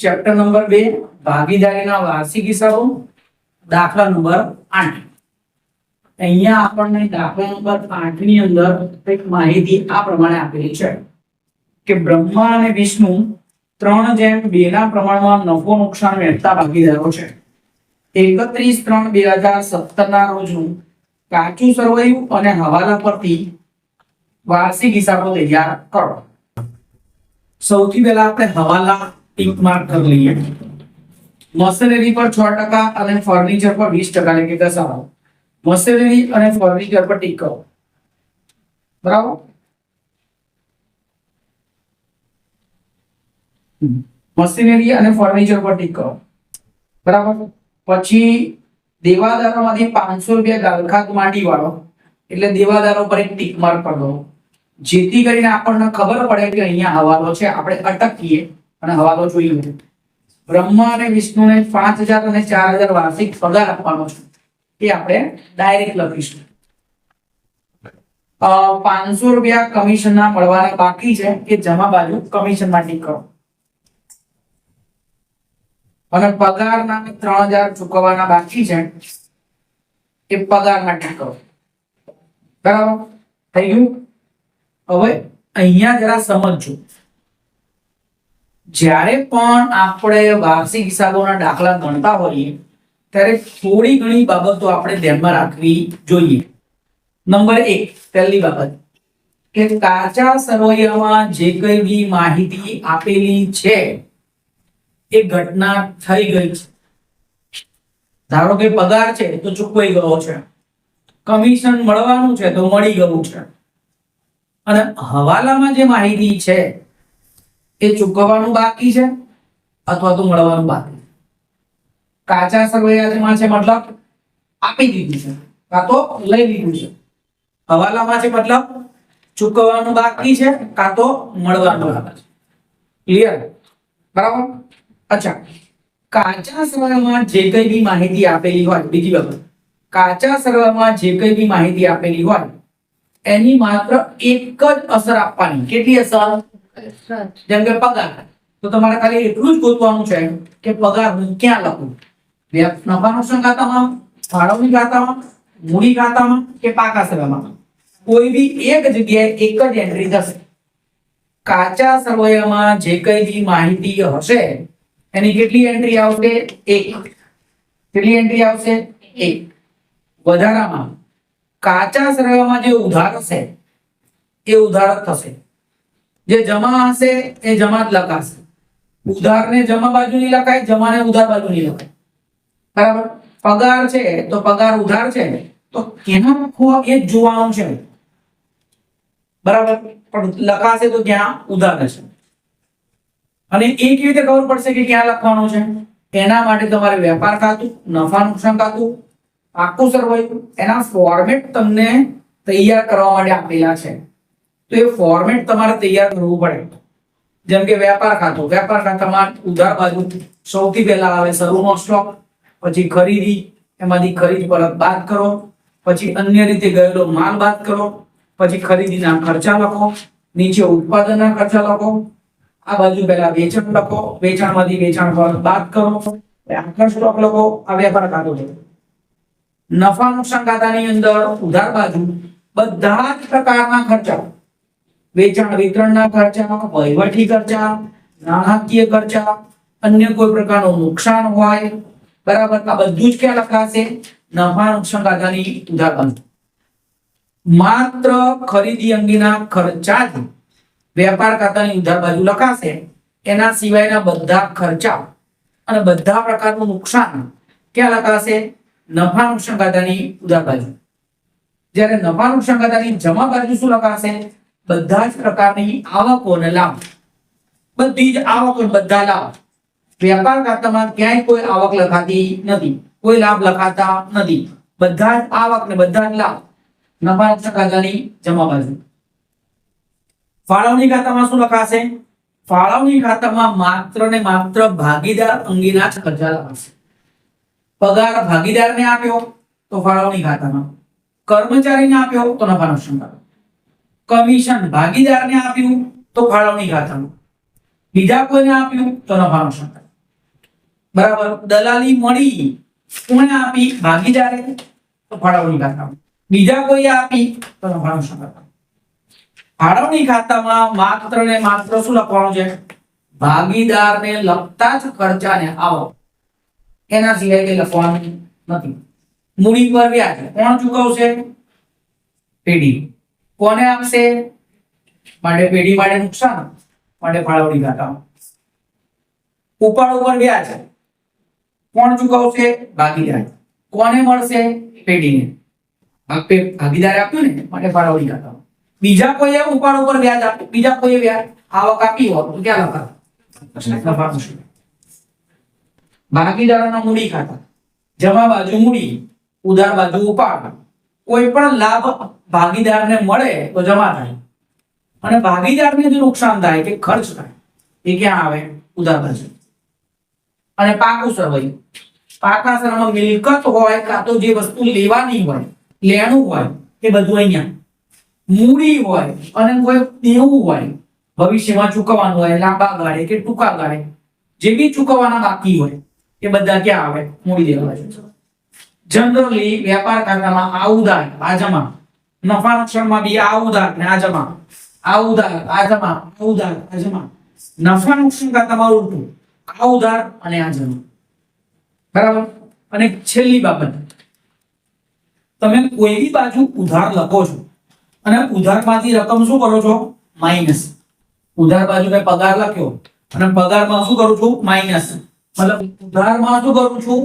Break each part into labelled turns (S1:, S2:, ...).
S1: Chapter number 2 ભાગીદારીના વાર્ષિક હિસાબો દાખલા નંબર 8। અહીંયા આપણને દાખલા નંબર 8 ની અંદર એક માહિતી આ પ્રમાણે આપેલી છે કે બ્રહ્મા અને વિષ્ણુ 3:2 ના પ્રમાણમાં નફો નુકસાન વહેંચતા ભાગીદારો છે। 31/3/2017 ના રોજનું કાચું સરવૈયું અને હવાલા પરથી વાર્ષિક હિસાબો તૈયાર કરો। સૌથી પહેલા આપણે હવાલા ટિક માર્ક કરી લઈએ। મશીનરી પર 6% અને ફર્નિચર પર 20% એટલે કે ઘસારો। મશીનરી અને ફર્નિચર પર ટિક કરો, બરાબર। મશીનરી અને ફર્નિચર પર ટિક કરો, બરાબર। પછી દેવાદારોમાંથી 500 રૂપિયા ગાલખાત માંડી વાળો એટલે દેવાદારો પર એક ટિક માર્ક કરી દો, જેથી કરીને આપણને ખબર પડે કે અહીંયા હવાલો છે। આપણે અટકીએ અને હવાલો જોઈએ। બ્રહ્મા અને વિષ્ણુને 5000 અને 4000 વાર્ષિક પગાર આપવાનો છે, એ આપણે ડાયરેક્ટ લખીશું। 500 રૂપિયા કમિશનના મળવાના બાકી છે, કે જમા બાજુ કમિશનમાં ટિક કરો। અને પગારના 3000 ચૂકવવાના બાકી છે, એ પગારમાં ટિક કરો, બરાબર થઈ ગયું। હવે અહીંયા જરા સમજજો, જ્યારે પણ આપણે વાર્ષિક હિસાબોના દાખલા ગણતા હોઈએ ત્યારે થોડી ઘણી બાબતો આપણે ધ્યાનમાં રાખવી જોઈએ। નંબર 1, પહેલી બાબત કે કાચા સરવૈયામાં જે કંઈ બી માહિતી આપેલી છે એ ઘટના થઈ ગઈ છે। ધારો કે પગાર છે તો ચૂકવાઈ ગયો છે, કમિશન મળવાનું છે તો મળી ગયું છે, અને હવાલામાં જે માહિતી છે એ ચૂકવવાનું બાકી છે અથવા તો મળવાનું બાકી છે। કાચા સરવૈયામાં છે મતલબ આપી દીધું છે કાં તો લઈ લીધું છે, હવાલામાં છે મતલબ ચૂકવવાનું બાકી છે કાં તો મળવાનું બાકી છે। ક્લિયર, બરાબર। અચ્છા, કાચા સરવૈયામાં જે કંઈ બી માહિતી આપેલી હોય, બીજી બાબત, કાચા સરવૈયામાં જે કંઈ બી માહિતી આપેલી હોય એની માત્ર એક જ અસર આપવાની। કેટલી અસર? જેમ કે પગાર, તો તમારે ખાલી એટલું જ ગોતવાનું છે કે પગાર હું ક્યાં લખું, નફા નુકસાન ખાતામાં, ફાળવણી ખાતામાં, મૂડી ખાતામાં કે પાકા સરવૈયામાં। કોઈ બી એક જગ્યાએ એક જ એન્ટ્રી થશે। કાચા સરવૈયામાં જે કંઈ બી માહિતી હશે એની કેટલી એન્ટ્રી આવશે? 1। કેટલી એન્ટ્રી આવશે? 1। વધારામાં કાચા સરવૈયામાં જે ઉધાર હશે એ ઉધાર થશે, જે જમા હશે એ જમા જ લખાશે। ઉધારને જમા બાજુ નહીં લખાય, જમાને ઉધાર બાજુ નહીં લખાય, બરાબર। પગાર છે તો પગાર ઉધાર છે તો કેનો લખવો એ જ જોવાનું છે, બરાબર। પણ લખાશે તો ક્યાં? ઉધાર હશે। અને એ કેવી રીતે ખબર પડશે કે ક્યાં લખવાનું છે? એના માટે તમારે વેપાર ખાતું, નફા નુકસાન ખાતું, આખું સરવૈયું, એના ફોર્મેટ તમને તૈયાર કરવા માટે આપેલા છે, તો એ ફોર્મેટ તમારે તૈયાર કરવું પડે। જેમ કે વેપાર ખાતું, વેપાર ખાતામાં ઉધાર બાજુ સૌથી પહેલા આવે શરૂનો સ્ટોક, પછી ખરીદી, એમાંથી ખરીદ પરત બાદ કરો, પછી અન્ય રીતે ગયેલો માલ બાદ કરો, પછી ખરીદીના ખર્ચા લખો, નીચે ઉત્પાદનના ખર્ચા લખો, આ બાજુ પહેલા વેચાણ લખો, વેચાણમાંથી વેચાણ પરત બાદ કરો, આખર સ્ટોક લખો। આ વેપાર ખાતું છે। નફા નુકસાન ખાતાની અંદર ઉધાર બાજુ બધા જ પ્રકારના ખર્ચા, વેચાણ વિતરણના ખર્ચા, વહીવટી ખર્ચા, નાણાકીય ખર્ચા, અન્ય કોઈ પ્રકારનું નુકસાન હોય, બરાબર, આ બધું જ ક્યાં લખાશે? નફા નુકસાન ખાતાની ઉધાર બાજુ। માત્ર ખરીદી અંગેના ખર્ચા જ વેપાર ખાતાની ઉધાર બાજુ લખાશે, એના સિવાયના બધા ખર્ચા અને બધા પ્રકારનું નુકસાન ક્યાં લખાશે? નફા નુકસાન ખાતાની ઉધાર બાજુ। જ્યારે નફા નુકસાન ખાતાની જમા બાજુ શું લખાશે? બધા જ પ્રકારની આવકો અને લાભ, બધી જ આવકો, બધા લાભ। વેપાર ખાતામાં ક્યાંય કોઈ આવક લખાતી નથી, કોઈ લાભ લખાતા નથી, બધા જ આવક ને બધા જ લાભ નફા નુકસાન ખાતાની જમા બાજુ। ફાળવણી ખાતામાં શું લખાશે? ફાળવણી ખાતામાં માત્ર ને માત્ર ભાગીદાર અંગેના જ ખર્ચા લખાશે। પગાર ભાગીદારને આપ્યો તો ફાળવણી ખાતામાં, કર્મચારીને આપ્યો તો નફા નુકસાન ખાતામાં, કમિશન ભાગીદારને આપ્યું તો ફાળવણી ખાતામાં, બીજા કોઈને આપ્યું તો નફા નુકસાન ખાતામાં. બરાબર. દલાલી મળી કોને આપી? ભાગીદારે તો ફાળવણી ખાતામાં, બીજા કોઈ આપી તો નફા નુકસાન ખાતામાં. ફાળવણી ખાતામાં માત્ર ને માત્ર શું લખવાનું છે? ભાગીદારને લગતા જ ખર્ચાને આવક, એના સિવાય કઈ લખવાનું નથી. મૂડી પર વ્યાજ કોણ ચૂકવશે? પેઢી. કોને આપશે? માટે પેઢી માટે નુકસાન, માટે ફાળવણી ખાતામાં. ઉપાડ ઉપર વ્યાજ કોણ ચૂકવશે? ભાગીદાર. કોને મળશે? પેઢીને. ભાગીદારે આપ્યું ને, માટે ફાળવણી ખાતામાં. બીજા કોઈએ ઉપાડ ઉપર વ્યાજ આપ્યું, બીજા કોઈએ વ્યાજ આવક આપી હોત તો ક્યાં લખાય? ભાગીદારોના મૂડી ખાતા, જમા બાજુ મૂડી, ઉધાર બાજુ ઉપાડ. કોઈ પણ લાભ ભાગીદારને મળે તો જમા થાય, અને ભાગીદારને જે નુકસાન થાય કે ખર્ચ થાય એ ક્યાં આવે? ઉધાર બાજુ. અને પાકું સરવૈયું, પાકા સરવૈયામાં મિલકત હોય કાં તો જે વસ્તુ લેવાની હોય, લેણું હોય, એ બધું અહીંયા. મૂડી હોય અને કોઈ દેવું હોય, ભવિષ્યમાં ચૂકવવાનું હોય, લાંબા ગાળે કે ટૂંકા ગાળે જે બી ચૂકવવાના બાકી હોય એ બધા ક્યાં આવે? મૂડી દેવા બાજુ. જનરલી વેપાર ખાતામાં આ ઉધાર આ જમા, નફા નુકસાનમાં બી આ ઉધાર ને આ જમા, આ ઉધાર આ જમા, આ ઉધાર આ જમા. નફા નુકસાન ખાતામાં ઉલટું, આ ઉધાર અને આ જમા. બરાબર. અને છેલ્લી બાબત, તમે કોઈ બી બાજુ ઉધાર લખો છો અને ઉધારમાંથી રકમ શું કરો છો? માઈનસ. ઉધાર બાજુ મેં પગાર લખ્યો અને પગારમાં શું કરું છું? માઈનસ. મતલબ ઉધારમાં શું કરું છું?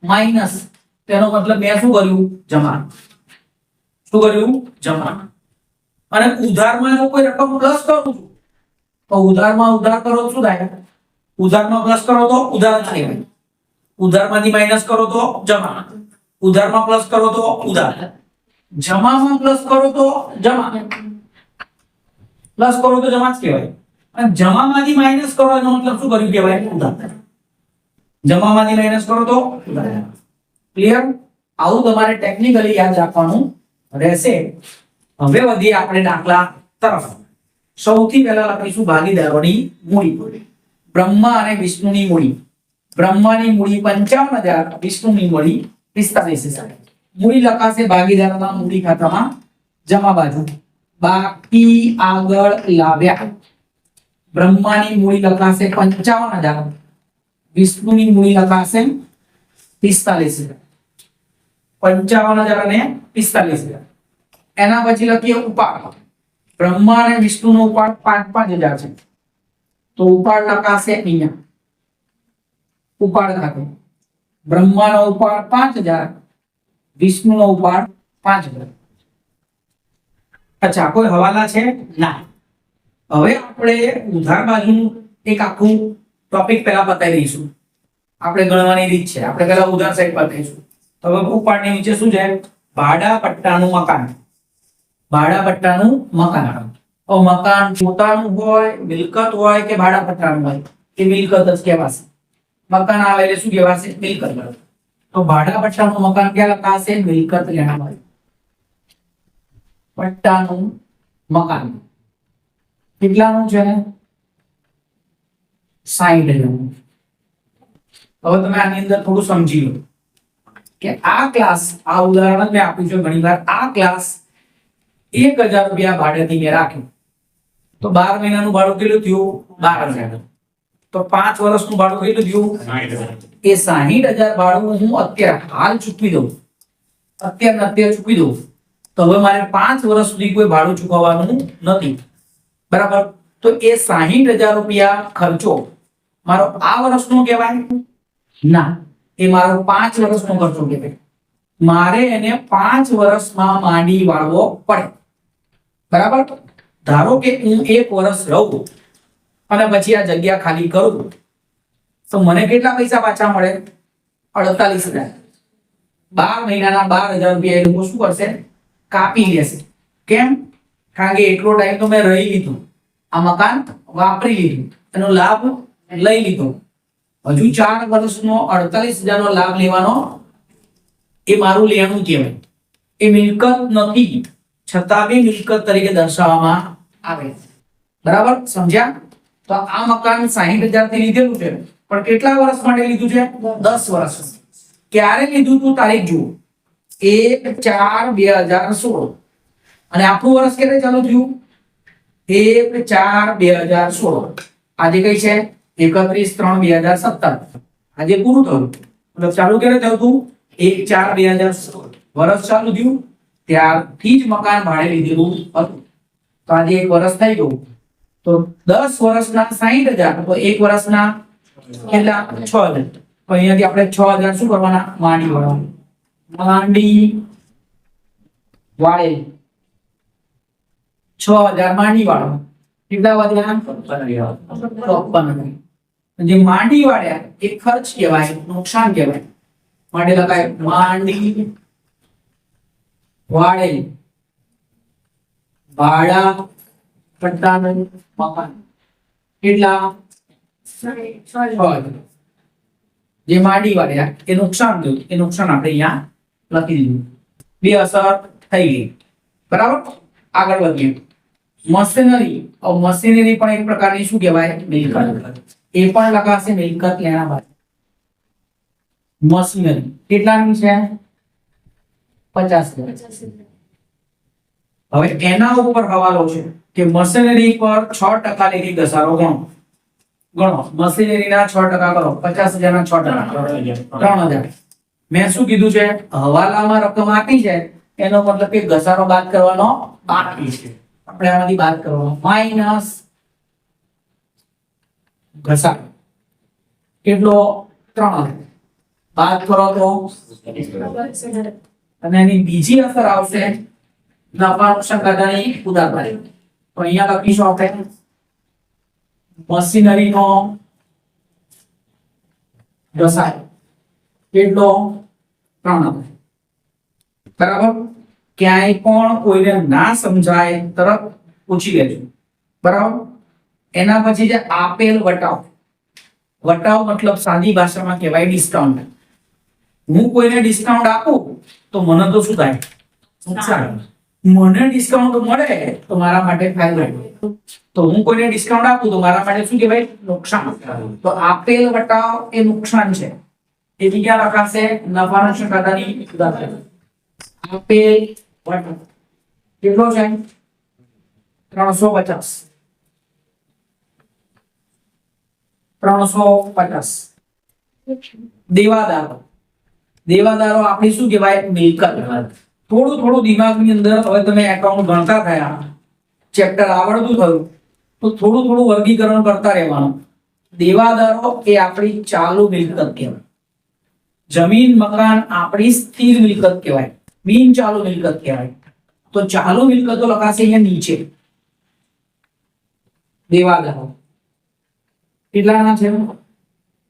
S1: માઈનસ. તેનો મતલબ મેં શું કર્યું? જમા. શું કર્યું? જમા. અને ઉધારમાં જો કોઈ રકમ પ્લસ કરું છું તો ઉધારમાં ઉધાર કરો તો શું થાય? ઉધારમાં પ્લસ કરો તો ઉધાર થાય. ઉધારમાંથી માઈનસ કરો તો જમા. ઉધારમાં પ્લસ કરો તો ઉધાર. જમામાં પ્લસ કરો તો જમા. પ્લસ કરો તો જમા જ કહેવાય. અને જમામાંથી માઈનસ કરો એનો મતલબ શું કર્યું કહેવાય? ઉધાર. જમામાંથી માઈનસ કરો તો ઉધાર. ક્લિયર? આવું તમારે ટેકનિકલી યાદ રાખવાનું રહેશે. હવે વધીએ આપણે દાખલા તરફ. સૌથી પહેલા લખીશું ભાગીદારોની મૂડી. બ્રહ્મા અને વિષ્ણુની મૂડી. બ્રહ્માની મૂડી 55,000, વિષ્ણુની મૂડી 45,000. મૂડી લખાશે ભાગીદારોના મૂડી ખાતામાં જમા બાજુ. બાકી આગળ લાવ્યા. બ્રહ્માની મૂડી લખાશે 55,000, વિષ્ણુની મૂડી લખાશે 45,000. 55,000 અને 45,000. એના પછી લખીએ ઉપાડ. બ્રહ્મા અને વિષ્ણુનો ઉપાડ 5,000 છે તો ઉપાડ લખાશે અહીંયા. ઉપાડ ખાતે બ્રહ્માનો ઉપાડ 5,000, વિષ્ણુનો ઉપાડ 5,000. અચ્છા, કોઈ હવાલા છે? ના. હવે આપણે ઉધાર બાજુનું એક આખું ટોપિક પહેલા બતાવી દઈશું. આપણે ગણવાની રીત છે. આપણે પહેલા ઉધાર સાઈડ પર કહીશું. તો હવે ઉપાડની નીચે શું છે? ભાડા પટ્ટાનું મકાન. ભાડા પટ્ટાનું મકાન. તો મકાન પોતાનું હોય, મિલકત હોય કે ભાડા પટ્ટાનું હોય, એ મિલકત જ કહેવાશે. મકાન આવે એટલે શું કહેવાશે? મિલકત. તો ભાડા પટ્ટાનું મકાન ક્યાં લખાશે? મિલકત લેણામાં. પટ્ટાનું મકાન કેટલાનું છે? 60,000. હવે તમે આની અંદર થોડું સમજી લો કે આ ક્લાસ, આ ઉદાહરણ મેં આપ્યું છે ઘણીવાર. આ ક્લાસ 1,000 રૂપિયા ભાડેથી મેં રાખ્યું તો 12 મહિનાનું ભાડું કેટલું થયું? 12,000. તો 5 વર્ષનું ભાડું કેટલું થયું? 60,000. એ 60,000 ભાડું હું અત્યારે હાલ ચૂકવી દઉં, અત્યારે ચૂકવી દઉં તો હવે મારે 5 વર્ષ સુધી કોઈ ભાડું ચૂકવવાનું નથી. બરાબર. તો એ 60,000 રૂપિયા ખર્ચો મારો આ વર્ષનો કહેવાય? ના, એ મારો 5 વર્ષનો ખર્ચો કહેવાય. મારે એને 5 વર્ષમાં માંડી વાળવો પડે. બરાબર. ધારો કે હું 1 વર્ષ રહું અને પછી આ જગ્યા ખાલી કરું તો મને કેટલા પૈસા પાછા મળે? 48,000. 12 મહિનાના 12,000 રૂપિયા એ લોકો શું કરશે? કાપી લેશે. કેમ? કારણ કે એટલો ટાઈમ તો મેં રહી લીધું, આ મકાન વાપરી લીધું, એનો લાભ લઈ લીધો. હજુ 4 વર્ષનો 48,000 નો લાભ લેવાનો એ મારું લેણું કહેવાય. એ મિલકત નથી છતાં બી મિલકત તરીકે દર્શાવવામાં આવે. બરાબર સમજ્યા? તો આ મકાન 60,000 થી લીધેલું છે, પણ કેટલા વર્ષ માટે લીધું છે? 10 વર્ષ. ક્યારે લીધું તું? તારીખ જુઓ, 1/4/2016. અને આપણું વર્ષ ક્યારે ચાલુ થયું? 1/4/2016. આજે કઈ છે? 31/3/2017. આજે પૂરું થયું. મતલબ ચાલુ ક્યારે થયું હતું? 1/4/2016. વર્ષ ચાલુ થયું ત્યારથી જ મકાન ભાડે લીધેલું હતું. તો આજે એક વર્ષ થઈ ગયું. તો 10 વર્ષના 60,000, તો એક વર્ષના કેટલા? 6,000. તો અહીંયાથી આપણે 6,000 શું કરવાના? માંડી વાળવાના. માંડી વાળે 6,000 માંડી વાળવા. કેટલા વધ્યા? 53. જે માંડી વાળ્યા એ ખર્ચ કહેવાય, નુકસાન કહેવાય. માટે લખાય માંડી વાળે ભાડા પટ્ટાનું મકાન. કેટલા? 6,000. જે માંડી વાળ્યા એ નુકસાન થયું, એ નુકસાન આપણે અહીંયા લખી દીધું. બે અસર થઈ ગઈ. બરાબર? આગળ વધીએ. મશીનરી. મશીનરી પણ એક પ્રકારની શું કહેવાય? મિલકત. એ પણ લખાશે મિલકત લેણા બાદ. મશીનરી કેટલાની છે? 50,000. હવે એના ઉપર હવાલો છે કે મશીનરી પર 6% લેખી ઘસારો ગણો. મશીનરીના 6% કરો. 50,000 ના 6% 3,000. મેં શું કીધું છે? હવાલામાં રકમ આપી છે, એનો મતલબ કે ઘસારો બાદ કરવાનો બાકી છે. આપણે આમાંથી બાદ કરવાનો માઈનસ ઘસારો. કેટલો? 3,000. બાદ કરો તો અને એની બીજી અસર આવશે નફા નુકસાન ખાતાની ઉધારદારી. તો અહીંયા લખીશું આપણે મશીનરીનો ઘસારો કેટલો? 3,000. બરાબર? ક્યાંય પણ કોઈને ના સમજાય તરત પૂછી લેજો. બરાબર? એના પછી જે આપેલ વટાવ. વટાવ મતલબ સાદી ભાષામાં કહેવાય ડિસ્કાઉન્ટ. હું કોઈને ડિસ્કાઉન્ટ આપું તો મને તો શું થાય? નુકસાન. મને ડિસ્કાઉન્ટ મળે તો મારા માટે ફાયદો. તો હું કોઈને ડિસ્કાઉન્ટ આપું તો મારા માટે શું કહેવાય? નુકસાન. તો આપેલ વટાવ એ નુકસાન છે. તેથી ક્યાં લખાશે? નફા નુકસાન ખાતાની ઉધારદારી. આપેલ વટાવ કેટલો છે? 350. 350. દેવાદારો. દેવાદારો આપણી શું કહેવાય? મિલકત. થોડું દિમાગની અંદર હવે તમે એકાઉન્ટ ગણતા થયા, ચેપ્ટર આવડતું થયું, તો થોડું વર્ગીકરણ કરતા રહેવાનું. દેવાદારો એ આપણી ચાલુ મિલકત કહેવાય. જમીન મકાન આપણી સ્થિર મિલકત કહેવાય, બિન ચાલુ મિલકત કહેવાય. તો ચાલુ મિલકતો લખાશે અહીંયા નીચે. દેવાદારો કેટલાના છે?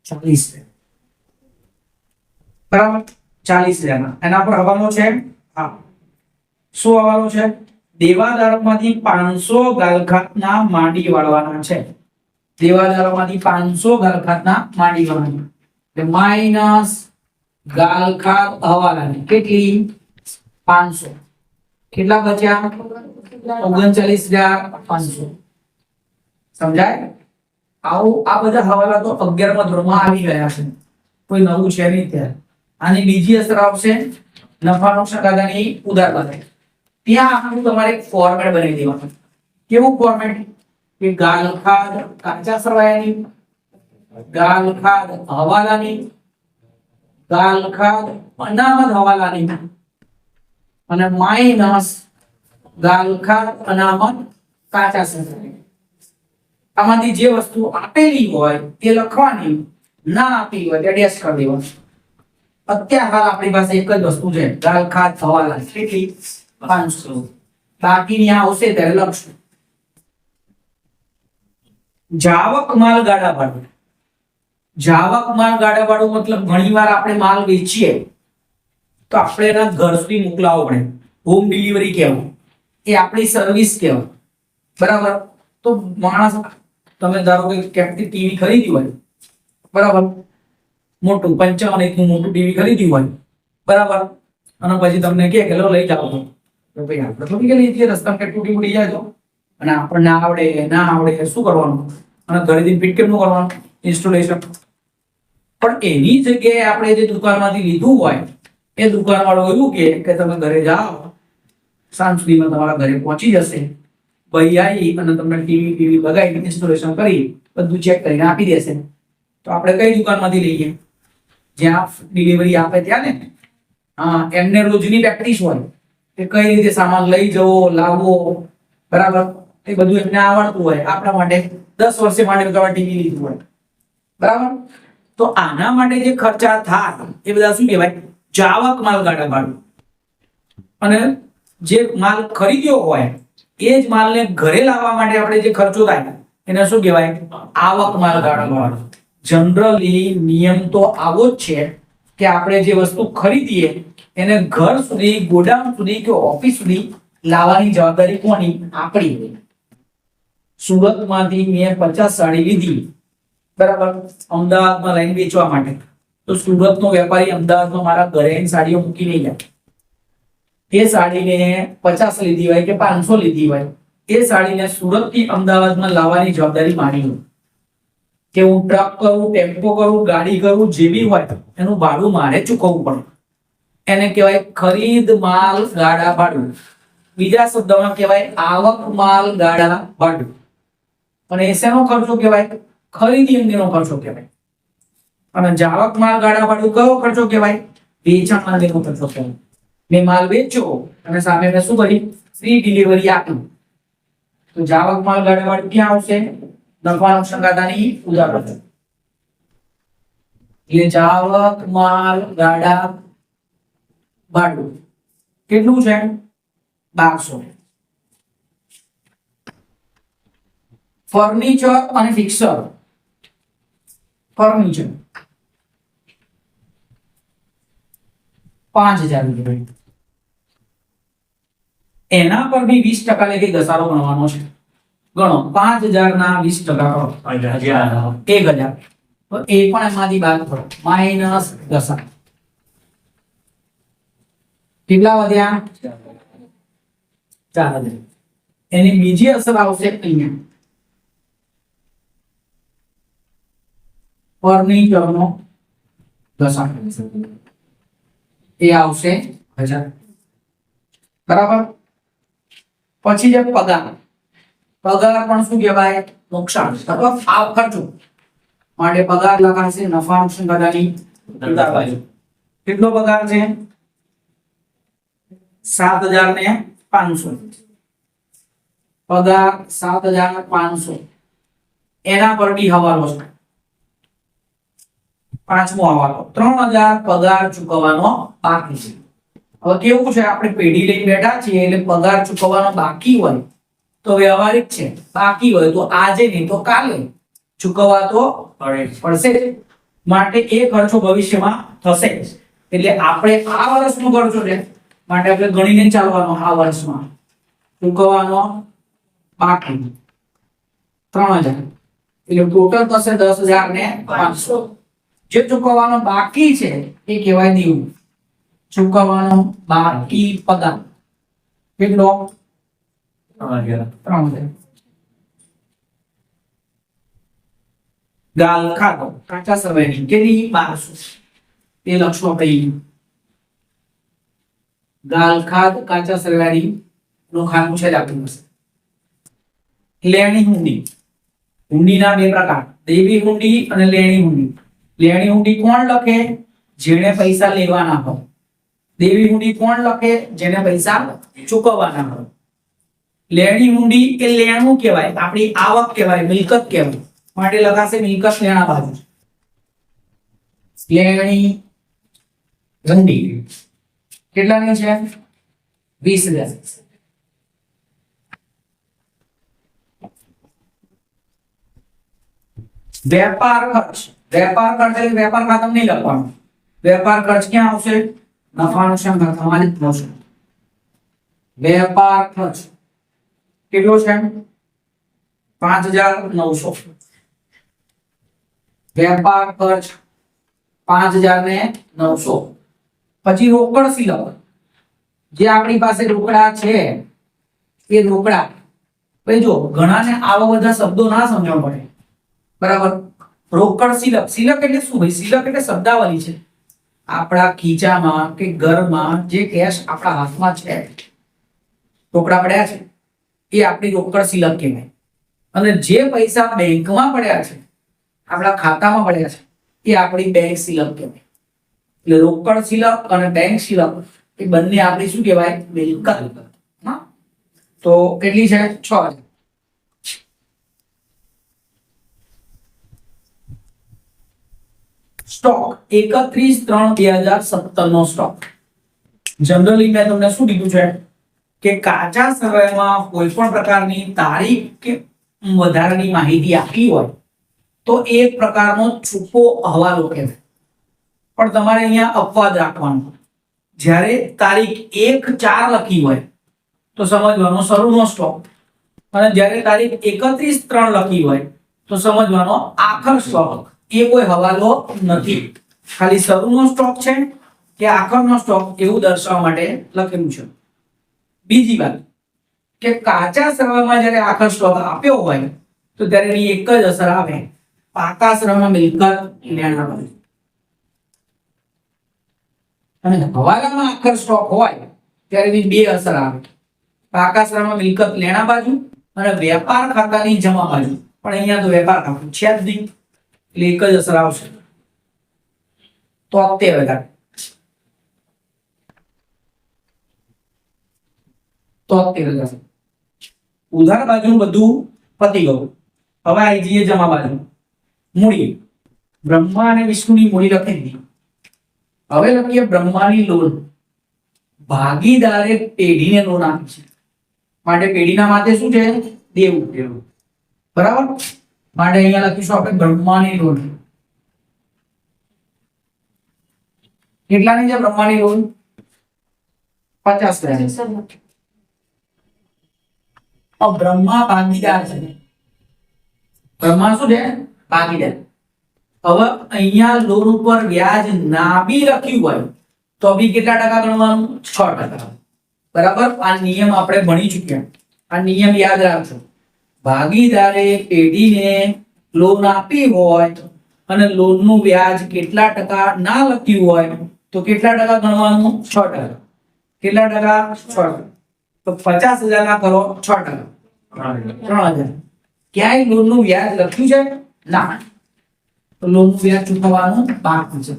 S1: 40. બરાબર? 40,000. એના પર હવાલો છે. હા, શું હવાલો છે? દેવાદારોમાંથી 500 ગાલખાતના માંડી વાળવાના છે. દેવાદારોમાંથી 500 ગાલખાતના માંડી વાળવાના. એટલે માઈનસ ગાલખાત હવાલાની કેટલી? 500. કેટલા બચ્યા? 39,500. સમજાય? આ બધા હવાલા તો 11મા ધોરણમાં આવી ગયા છે, કોઈ નવું છે નહીં ત્યારે. આની બીજી અસર આવશે નફા નુકસાન ખાતાની ઉધારદારી. ત્યાં આપણું તમારે એક ફોર્મેટ બનાવી દેવાનું. કેવું ફોર્મેટ? કે ગાલખાત કાચા સરવાયાની, ગાલખાત હવાલાની, ગાલખાત અનામત હવાલાની અને માઈનસ ગાલખાત અનામત કાચા સરવાયાની. આમાંથી જે વસ્તુ આપેલી હોય તે લખવાની, ના આપેલી હોય તે ડેશ કરી દેવાનું. અત્યારે હાલ આપણી પાસે એક જ વસ્તુ છે, ગાલખાત હવાલા. કેટલી? 500. બાકીની આ આવશે ત્યારે લખશું. જાવક માલ ગાડા ભાડું. જાવક માલ ગાડા ભાડું મતલબ ઘણીવાર આપણે માલ વેચીએ તો આપણે એના ઘર સુધી મોકલાવવો પડે. હોમ ડિલિવરી કહેવાય, એ આપણી સર્વિસ કહેવાય. બરાબર? તો માણસ, તમે ધારો કે ક્યાંકથી ટીવી ખરીદી હોય, બરાબર, મોટું 55 ઇંચનું મોટું ટીવી ખરીદ્યું હોય, બરાબર, અને પછી તમને કહે કે લો લઈ જાઓ તો ભાઈ આપણે તો કે લઈ જઈએ રસ્તામાં કે તૂટી જાય તો અને આપણને ના આવડે શું કરવાનું અને ઘરેથી ફિટ કેમ કરવાનું ઇન્સ્ટોલેશન પણ એની જગ્યાએ આપણે જે દુકાનમાંથી લીધું હોય એ દુકાનવાળો એવું કે તમે ઘરે જાઓ સાંજ સુધીમાં તમારા ઘરે પહોંચી જશે ભાઈ આવી અને તમને ટીવી લગાવી ઇન્સ્ટોલેશન કરી બધું ચેક કરીને આપી દેશે તો આપણે કઈ દુકાનમાંથી લઈએ જ્યાં ડિલિવરી આપે ત્યાં ને હા એમને રોજની પ્રેક્ટિસ હોય કે કઈ રીતે સામાન લઈ જવો લાવવો બરાબર એ બધું એમને આવડતું હોય આપણા માટે 10 વર્ષે માટે ટીવી લીધું હોય બરાબર તો આના માટે જે ખર્ચા થાય એ બધા શું કહેવાય જાવક માલ ગાડા ભાડું અને જે માલ ખરીદ્યો હોય એ જ માલને ઘરે લાવવા માટે આપણે જે ખર્ચો થાય એને શું કહેવાય આવક માલ ગાડા ભાડું જનરલી નિયમ તો આવો જ છે કે આપણે જે વસ્તુ ખરીદીએ એને ઘર સુધી ગોડાઉન સુધી કે ઓફિસ સુધી લાવવાની જવાબદારી કોની આપણી સુરતમાંથી મેં 50 સાડી લીધી બરાબર અમદાવાદમાં લઈને વેચવા માટે તો સુરતનો વેપારી અમદાવાદમાં મારા ઘરે સાડીઓ મૂકી નહીં જાય એ સાડીને 50 લીધી હોય કે 500 લીધી હોય એ સાડીને સુરતથી અમદાવાદમાં લાવવાની જવાબદારી મારી લો કે હું ટ્રક કરું ટેમ્પો કરું ગાડી કરું જે બી હોય એનું ભાડું મારે ચૂકવવું પડે એને કહેવાય ખરીદ માલ ગાડા ભાડું બીજા શબ્દમાં કહેવાય આવક માલ ગાડા ભાડું અને એનો ખર્ચો કહેવાય ખરીદી અંગેનો ખર્ચો કહેવાય અને જાવક માલ ગાડા ભાડું કયો ખર્ચો કહેવાય વેચાણ અંગેનો ખર્ચો કહેવાય મેં માલ વેચ્યો અને સામે મેં શું કરી ફ્રી ડિલિવરી આપી તો જાવક માલ ગાડા ભાડું ક્યાં આવશે નફા નુકસાન ખાતાની ઉદાહરણ એટલે જાવક માલ ગાડા ભાડું કેટલું છે 1200 ફર્નિચર અને ફિક્સર ફર્નિચર 5000 રૂપિયા એના પર બી 20% લેખે ઘસારો ગણવાનો છે ગણો 5000 ના 20% કરો 1000 તો એ પણ એમાંથી બાદ કરો માઈનસ ઘસારો કેટલા વધ્યા 4000 એની બીજી અસર આવશે અહીંયા ફર્નિચરનો ઘસારો એ આવશે 1000 બરાબર પછી જે પગાર પણ શું કહેવાય નુકસાન અથવા ફાવ ખર્ચો માટે પગાર લખાશે નફા નુકસાન ખાતાની ઉધાર બાજુ કેટલો પગાર છે 7500 પગાર 7500 એના પર બી હવાલો છે પાંચમો હવાલો 3000 પગાર ચૂકવવાનો બાકી છે હવે કેવું છે આપણે પેઢી લઈને બેઠા છીએ એટલે પગાર ચૂકવવાનો બાકી હોય તો વ્યવહારિક છે બાકી હોય તો આજે નહીં તો કાલે ચૂકવવા તો પડશે માટે એ ખર્ચો ભવિષ્યમાં થશે એટલે આપણે આ વર્ષનો ખર્ચો છે માટે આપણે ગણીને ચાલવાનો આ વર્ષમાં ચૂકવવાનો બાકી 3000 એટલે ટોટલ થશે 10500 જે ચૂકવવાનો બાકી છે એ કહેવાય દેવું ચૂકવવાનો બાકી પગાર કેટલો 3000 ગાલ ખાતો કાચા સમયની કેટલી 1200 એ લખશું આપણે ગાલ ખાત કાચા સરવારી નું ખાનું છે આપણી પાસે લેણી હુંડી હુંડીના બે પ્રકાર દેવી હુંડી અને લેણી હુંડી લેણી હુંડી કોણ લખે જેણે પૈસા લેવાના હોય દેવી હુંડી કોણ લખે જેને પૈસા ચૂકવવાના હોય લેણી હુંડી એ લેણું કહેવાય આપણી આવક કહેવાય મિલકત કહેવાય માટે લખાશે મિલકત લેણા બાજુ લેણી હુંડી કેટલાની છે 20000 વેપાર ખર્ચ એટલે વેપાર ખાતામાં નહીં લખવાનું વેપાર ખર્ચ ક્યાં આવશે નફા નુકસાન ખાતામાં જ આવશે વેપાર ખર્ચ કેટલો છે 5900 વેપાર ખર્ચ 5900 પછી રોકડ સિલક જે આપણી પાસે રોકડા છે એ રોકડા, ભાઈ જો ઘણાને આવા બધા શબ્દો ના સમજવા પડે, બરાબર. રોકડ સિલક, સિલક એટલે શું ભાઈ? સિલક એટલે શબ્દાવલી છે. આપણા ખીચામાં કે ઘરમાં જે કેશ આપણા હાથમાં છે, રોકડા પડ્યા છે, એ આપણી રોકડ સિલક કહેવાય. અને જે પૈસા બેંકમાં પડ્યા છે, આપણા ખાતામાં પડ્યા છે, એ આપણી બેંક સિલક કહેવાય. એટલે રોકડ સિલક અને બેંક સિલક એ બંને આપણી શું કહેવાય? મિલકત. હા, તો કેટલી છે? 6,000. સ્ટોક 31/3/2017 નો સ્ટોક. જનરલી મેં તમને શું કીધું છે કે કાચા સમયમાં કોઈ પણ પ્રકારની તારીખ કે વધારાની માહિતી આપી હોય તો એક પ્રકારનો છૂપો હવાલો કહેવાય. પણ તમારે અહીંયા અપવાદ રાખવાનો. જ્યારે તારીખ 1/4 લખી હોય તો સમજવાનો શરૂનો સ્ટોક, અને જ્યારે તારીખ 31/3 લખી હોય તો સમજવાનો આખર સ્ટોક. એ કોઈ હવાલો નથી, ખાલી શરૂનો સ્ટોક છે કે આખરનો સ્ટોક એવું દર્શાવવા માટે લખેલું છે. બીજી વાત કે કાચા સમયમાં જ્યારે આખર સ્ટોક આપ્યો હોય તો ત્યારે એની એક જ અસર આવે, પાકા સમયમાં મિલકત લેણા બાજુ. અને હવાલામાં આખર સ્ટોક હોય ત્યારે એની બે અસર આવે, પાકા સમયમાં મિલકત લેણા બાજુ અને વેપાર ખાતાની જમા બાજુ. પણ અહીંયા તો વેપાર ખાતું છે જ નહીં, એટલે એક જ અસર આવશે, 73,000. 73,000. ઉધાર બાજુ બધું પતી ગયું. હવે આવી જઈએ જમા બાજુ. મૂડી, બ્રહ્મા અને વિષ્ણુની મૂડી લખી દીધી. હવે લખીએ બ્રહ્માની લોન. ભાગીદારે પેઢીને લોન આપી છે, માટે પેઢીના માથે શું છે? દેવું. બરાબર. માટે અહીંયા લખીશું આપણે બ્રહ્માની લોન. કેટલાની છે બ્રહ્માની લોન? 50,000. બ્રહ્મા ભાગીદાર છે. બ્રહ્મા શું છે? ભાગીદાર. હવે અહીંયા લોન ઉપર વ્યાજ ના બી લખ્યું હોય તો બી કેટલા ટકા ગણવાનું? 6%. બરાબર. આ નિયમ આપણે ભણી ચૂક્યા. આ નિયમ યાદ રાખજો. ભાગીદારે પેઢીને લોન આપી હોય અને લોનનું વ્યાજ કેટલા ટકા ના લખ્યું હોય તો કેટલા ટકા ગણવાનું? 6%. કેટલા ટકા? 6%. તો 50,000 ના કરો 6%. 3,000. ક્યાંય લોનનું વ્યાજ લખ્યું છે? ના. તો લોનનું વ્યાજ ચૂકવવાનું બાકી છે.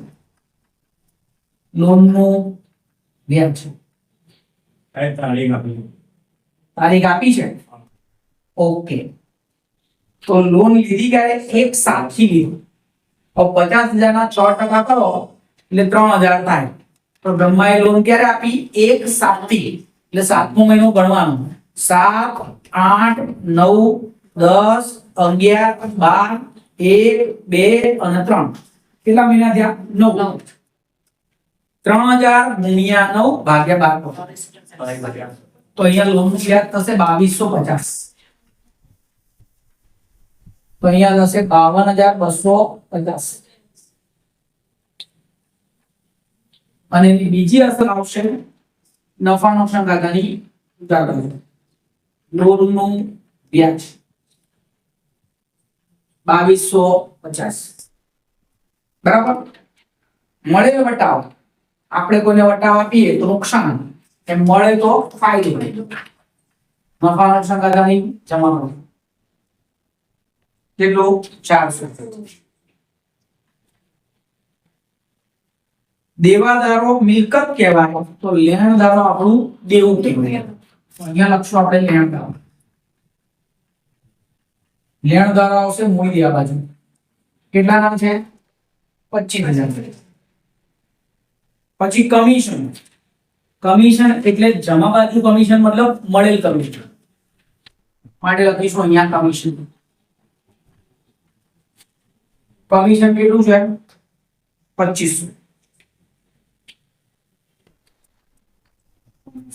S1: લોનનું વ્યાજ છે. તારીખ આપી છે. ઓકે. તો લોન લીધી ક્યારે? 1/7 લીધી. તો 50,000 ના 6% કરો એટલે 3,000 થાય. તો બ્રહ્માએ લોન ક્યારે આપી? 1/7. એટલે 7મો મહિનો ગણવાનો. 7, 8, 9, 10, 11, 12, 1, 2 અને 3. કેટલા મહિના થયા? 9. 3,000 ગુણ્યા 9 ભાગ્યા 12. તો અહીંયા લોનનું વ્યાજ થશે 2,250. તો અહીંયા થશે 52,250. અને બીજી અસર આવશે નફા નુકસાન ખાતાની ઉધાર બાજુ. લોનનું વ્યાજ 2,250. બરાબર. મળે વટાવ, આપણે કોઈને વટાવ આપીએ તો નુકસાન, એમ મળે તો ફાયદો. નફા નુકસાન ખાતાની જમા કરો. કેટલું? 400. દેવાદારો મિલકત કહેવાય તો લેણદારો આપણું દેવું કહેવાય. અહીંયા લખશું આપણે લેણદારો. લેણદારો આવશે મૂડી દેવા બાજુ. કેટલા નામ છે? 25,000. પછી કમિશન. કમિશન એટલે જમા બાજુ કમિશન મતલબ મળેલ કમિશન, માટે લખીશું અહીંયા કમિશન. કમિશન કેટલું છે? 2500.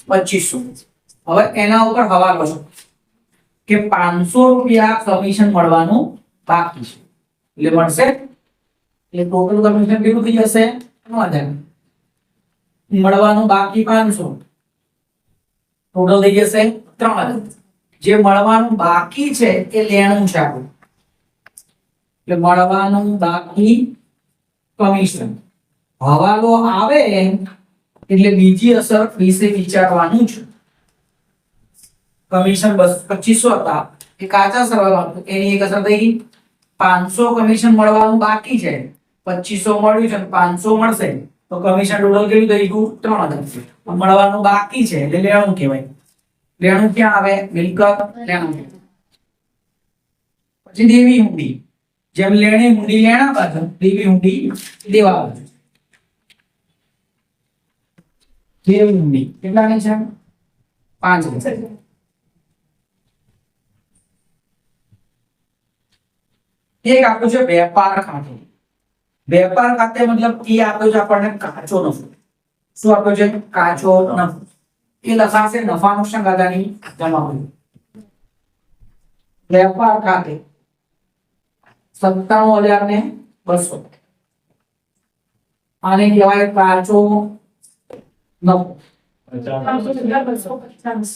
S1: 2500. હવે એના ઉપર હવાલો છે કે 500 રૂપિયા કમિશન મળવાનું બાકી છે, એટલે મળશે. એટલે ટોટલ કમિશન કેટલું થઈ જશે? 9,000. મળવાનું બાકી 500. ટોટલ થઈ જશે 3000. જે મળવાનું બાકી છે એ લેણું છે આપણું, એટલે મળવાનું બાકી કમિશન. હવાલો આવે એટલે બીજી અસર વિશે વિચારવાનું છે. કમિશન 2500 હતા એ કાચા સરવાળા હતા, એની એક અસર થઈ ગઈ. 500 કમિશન મળવાનું બાકી છે, 2500 મળ્યું છે, 500 મળશે તો કમિશન ટોટલ કેટલું થઈ ગયું? 3000. મળવાનું બાકી છે એટલે લેણું કહેવાય. લેણું ક્યાં આવે? મિલકત લેણું. પછી દેવી હુંડી. જેમ લેણી હુંડી લેણા બાજુ, દેવી હુંડી દેવા બાજુ. દેવી હુંડી કેટલાની છે? 5000. એક આપ્યું છે વેપાર ખાતું. વેપાર ખાતે મતલબ એ આપ્યો છે આપણને કાચો નફો. શું આપ્યો છે? કાચો નફો. એ લખાશે નફા નુકસાન ખાતાની જમાવણી. વેપાર ખાતે 97,200. આને કહેવાય કાચો નફો. 97,250.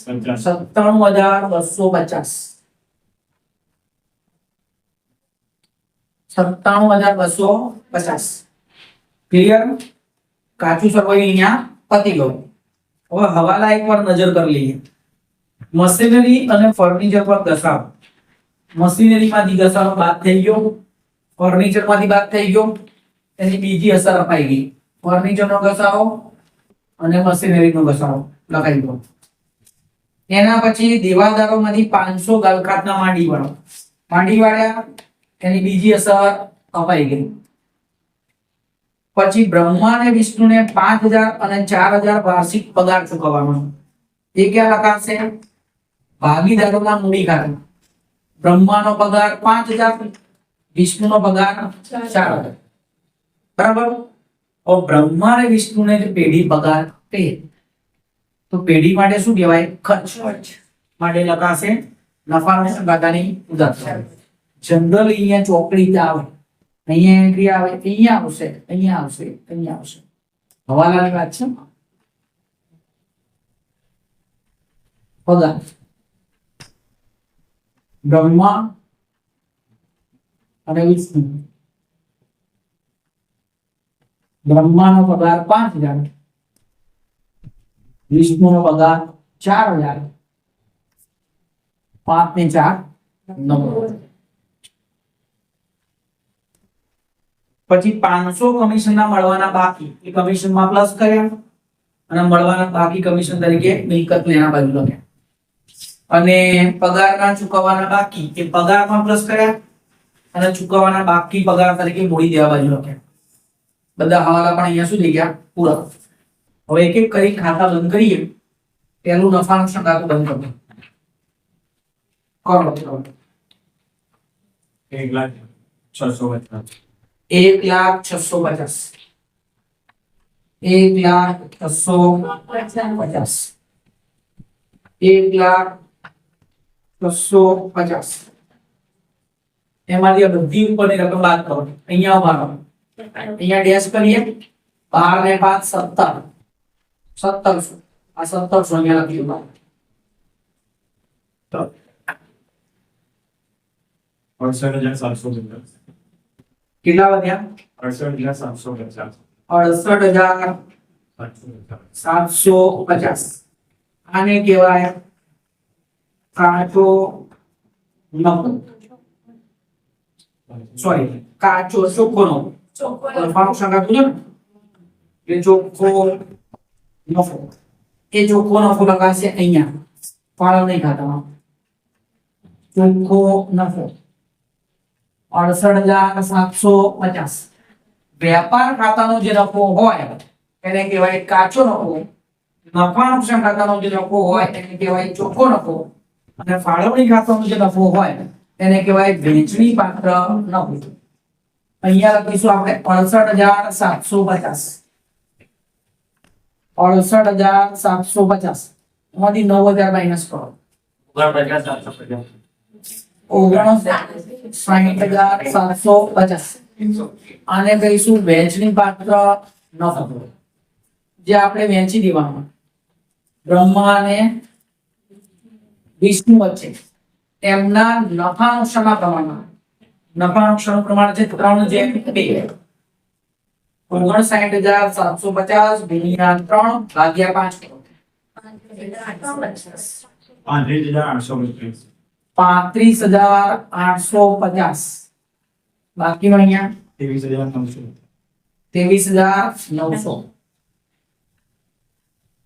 S1: 97,250. ક્લિયર? કાચું સરવાળું અહીંયા પતી ગયું. હવે હવાલા એકવાર નજર કરી લઈએ. મશીનરી અને ફર્નિચર પર ઘસારો. મશીનરી માંથી ઘસારો બાદ થઈ ગયો, ફર્નિચર માંથી બાદ થઈ ગયો, એની બીજી અસર અપાઈ ગઈ. ફર્નિચર નો ઘસારો અને મશીનરી નો ઘસારો લખાઈ ગયો. એના પછી દેવાદારો માંથી 500 ગાલખાતના માંડી વાળ્યા, એની બીજી અસર અપાઈ ગઈ. પછી બ્રહ્મા અને વિષ્ણુને 5000 અને 4000 વાર્ષિક પગાર ચૂકવવાનો. એ ક્યાં લખાશે? ભાગીદારોના મૂડી ખાતે. બ્રહ્માનો પગાર 5000, વિષ્ણુનો પગાર 4000. બરાબર? और બ્રહ્મા અને વિષ્ણુને જે પેઢી પગાર આપે તો પેઢી માટે શું કહેવાય? ખર્ચ. માટે લખાશે નફા નુકસાન ખાતાની ઉધાર. જનરલ અહીંયા ચોકડી આવે, અહીંયા એન્ટ્રી આવે, અહીંયા આવશે, અહીંયા આવશે, અહીંયા આવશે. હવાલાની વાત છે. પગાર બ્રહ્મા અને વિષ્ણુ. બ્રહ્માનો પગાર 5000, વિષ્ણુનો પગાર 4000. 5 ને 4 9. પછી 500 કમિશનના મળવાના બાકી એ કમિશનમાં પ્લસ કર્યા અને મળવાના બાકી કમિશન તરીકે મિલકત લેણા બાજુ લખ્યા. અને પગારના ચૂકવવાના બાકી એ પગારમાં પ્લસ કર્યા અને ચૂકવવાના બાકી પગાર તરીકે મૂડી દેવા બાજુ લખ્યા. બધા હવાલા પણ અહીંયા શું થઈ ગયા? પૂરા. હવે એક એક કરી ખાતા બંધ કરીએ. પહેલું નફા નુકસાન ખાતું બંધ કરો.
S2: 1,650.
S1: 1,650. 1,650. 1,650. એમાંથી આ બધી ઉપરની રકમ બાદ કરો. અહીંયા મારો અહીંયા ડેશ કરીએ. 12 ને 5 17. 1700. આ 1700 અહીંયા લખ્યું. તો
S2: 68,750.
S1: કેટલા વધ્યા?
S2: 68,750.
S1: 68,750. આને કહેવાય કાચો નફો. સોરી, કાચો ચોખ્ખો નફો. નફા નુકસાન ખાતું છે ને એ ચોખ્ખો નફો. એ ચોખ્ખો નફો લખાશે અહીંયા ફાળવણી ખાતામાં. ચોખ્ખો નફો 68,750. વેપાર ખાતાનો જે નફો હોય એને કહેવાય કાચો નફો. નફા નુકસાન ખાતાનો જે નફો હોય એને કહેવાય ચોખ્ખો નફો. અને ફાળવણી ખાતાનો જે નફો હોય એને કહેવાય વહેંચણી પાત્ર નફો. અહીંયા લખીશું આપણે 68,750. 68,750 એમાંથી 9,000 માઇનસ કરો. 59,750. આને કહીશું વહેંચણી પાત્ર નફો, જે આપણે વહેંચી દેવાનું. બ્રહ્મા અને 20 ની વચ્ચે એમના નફા નુકસાનના પ્રમાણમાં નફા નુકસાનનું પ્રમાણ છે 3/2 59,750 ગુણ્યા 3 ભાગ્યા 5 કરો.
S2: 35,850.
S1: 35,850 બાકીનો અહીંયા
S2: 23,900.
S1: 23,900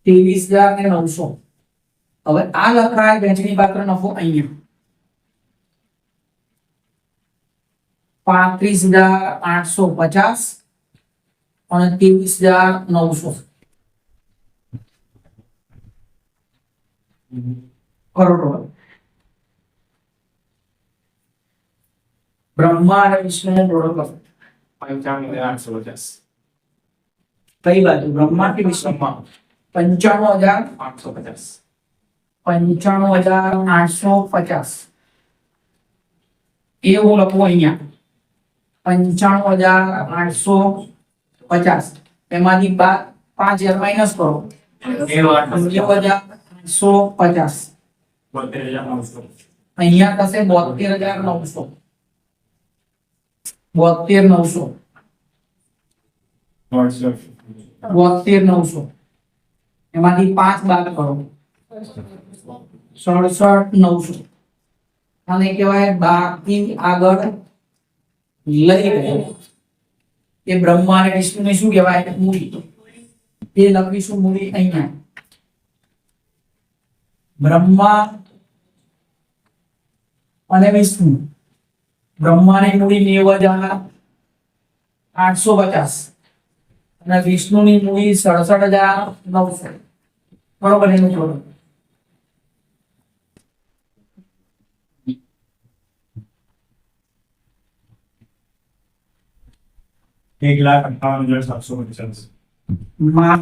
S1: 23,900 હવે આ લખાય વહેંચણી પાત્ર નફો અહીંયા 35,850 અને 23,900 કરોડ રૂપિયા. બ્રહ્મા અને વિષ્ણુનો પ્રોડક્ટ લખો.
S2: 55,850.
S1: કઈ બાજુ બ્રહ્મા કે વિષ્ણુમાં 95,850 એ હું લખું અહીંયા 95,850 એમાંથી 5,000 માઇનસ કરો 9,850
S2: 72,900.
S1: અહીંયા થશે 72,900 72,900 72,900 એમાંથી 5 બાદ કરો 67,900 આને કહેવાય બાકી આગળ લઈ ગયો એ બ્રહ્મા અને વિષ્ણુને શું કહેવાય મૂડી એ લખીશું મૂડી અહીંયા બ્રહ્મા અને વિષ્ણુ બ્રહ્માની મૂડી 90,850 અને વિષ્ણુની મૂડી 67,900 બરોબર એનું જોડો
S2: એક લાખ 58,750.
S1: માં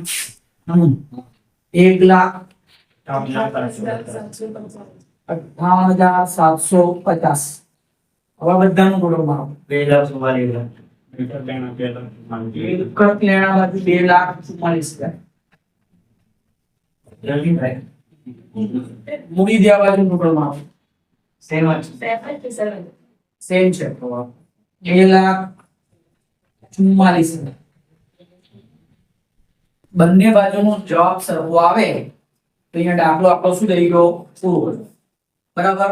S1: 1,58,750 હવે બધાનું જોડો મારો
S2: 2,44,000.
S1: મિલકત લેણા બાજુ 2,44,000 જલ્દી થાય મૂડી દેવા બાજુ જોડો મારો સેમ છે 2,44,000 બંને બાજુનો જવાબ સરખો આવે તો અહીંયા દાખલો આપણો શું થઈ ગયો પૂરો બરાબર